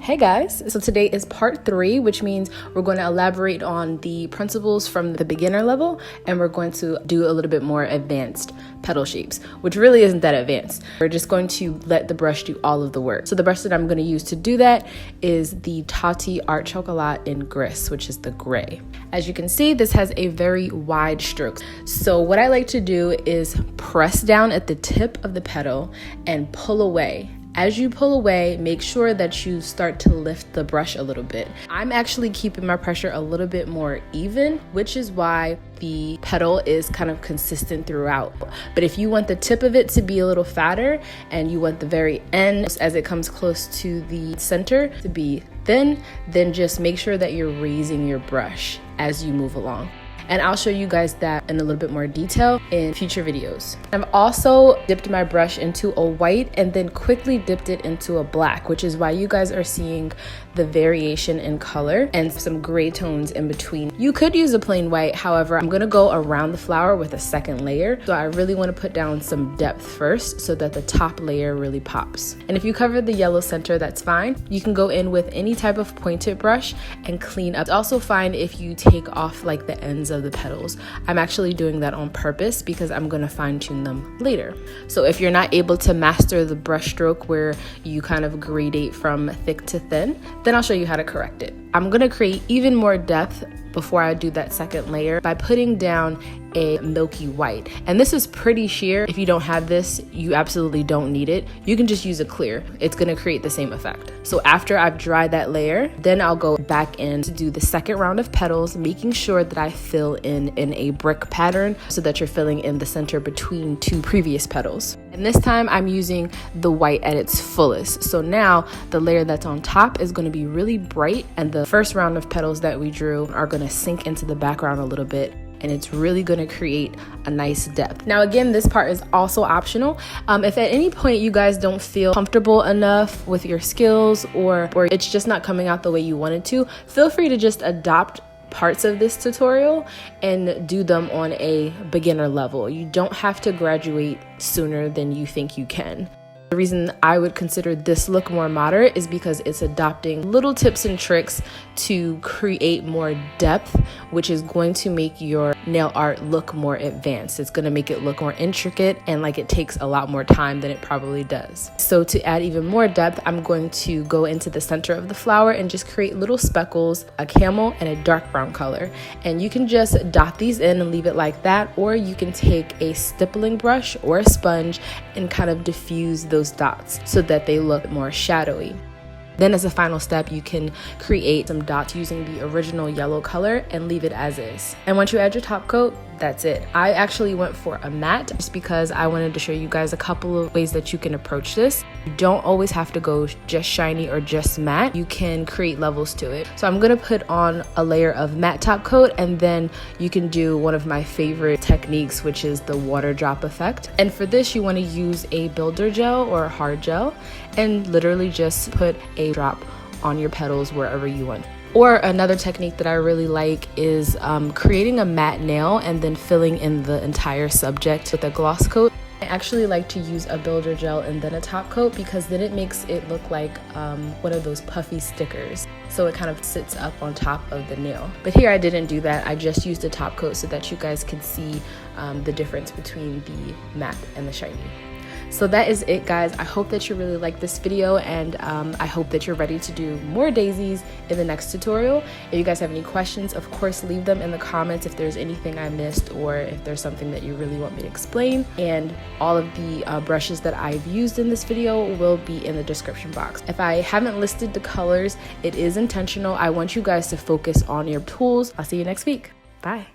Hey guys, so today is part 3, which means we're going to elaborate on the principles from the beginner level, and we're going to do a little bit more advanced petal shapes, which really isn't that advanced. We're just going to let the brush do all of the work. So the brush that I'm going to use to do that is the Tati Art Chocolat in Gris, which is the gray. As you can see, this has a very wide stroke. So what I like to do is press down at the tip of the petal and pull away. As you pull away, make sure that you start to lift the brush a little bit. I'm actually keeping my pressure a little bit more even, which is why the petal is kind of consistent throughout. But if you want the tip of it to be a little fatter and you want the very end, as it comes close to the center, to be thin, then just make sure that you're raising your brush as you move along. And I'll show you guys that in a little bit more detail in future videos. I've also dipped my brush into a white and then quickly dipped it into a black, which is why you guys are seeing the variation in color and some gray tones in between. You could use a plain white, however, I'm gonna go around the flower with a second layer. So I really wanna put down some depth first so that the top layer really pops. And if you cover the yellow center, that's fine. You can go in with any type of pointed brush and clean up. It's also fine if you take off like the ends of the petals. I'm actually doing that on purpose because I'm going to fine tune them later. So if you're not able to master the brush stroke where you kind of gradate from thick to thin, then I'll show you how to correct it. I'm going to create even more depth before I do that second layer by putting down a milky white. And this is pretty sheer. If you don't have this, you absolutely don't need it. You can just use a clear. It's gonna create the same effect. So after I've dried that layer, then I'll go back in to do the second round of petals, making sure that I fill in a brick pattern so that you're filling in the center between two previous petals. And this time I'm using the white at its fullest. So now the layer that's on top is gonna be really bright, and the first round of petals that we drew are gonna sink into the background a little bit, and it's really going to create a nice depth. Now again, this part is also optional. If at any point you guys don't feel comfortable enough with your skills or it's just not coming out the way you wanted to, feel free to just adopt parts of this tutorial and do them on a beginner level. You don't have to graduate sooner than you think you can. The reason I would consider this look more moderate is because it's adopting little tips and tricks to create more depth, which is going to make your nail art look more advanced. It's going to make it look more intricate and like it takes a lot more time than it probably does. So to add even more depth, I'm going to go into the center of the flower and just create little speckles, a camel, and a dark brown color. And you can just dot these in and leave it like that, or you can take a stippling brush or a sponge and kind of diffuse those dots so that they look more shadowy. Then as a final step, you can create some dots using the original yellow color and leave it as is. And once you add your top coat, that's it. I actually went for a matte just because I wanted to show you guys a couple of ways that you can approach this. You don't always have to go just shiny or just matte. You can create levels to it. So I'm gonna put on a layer of matte top coat, and then you can do one of my favorite techniques, which is the water drop effect. And for this, you wanna use a builder gel or a hard gel and literally just put a drop on your petals wherever you want. Or another technique that I really like is creating a matte nail and then filling in the entire subject with a gloss coat. I actually like to use a builder gel and then a top coat because then it makes it look like one of those puffy stickers. So it kind of sits up on top of the nail. But here I didn't do that. I just used a top coat so that you guys could see the difference between the matte and the shiny. So that is it, guys. I hope that you really like this video, and I hope that you're ready to do more daisies in the next tutorial. If you guys have any questions, of course, leave them in the comments if there's anything I missed or if there's something that you really want me to explain. And all of the brushes that I've used in this video will be in the description box. If I haven't listed the colors, it is intentional. I want you guys to focus on your tools. I'll see you next week. Bye.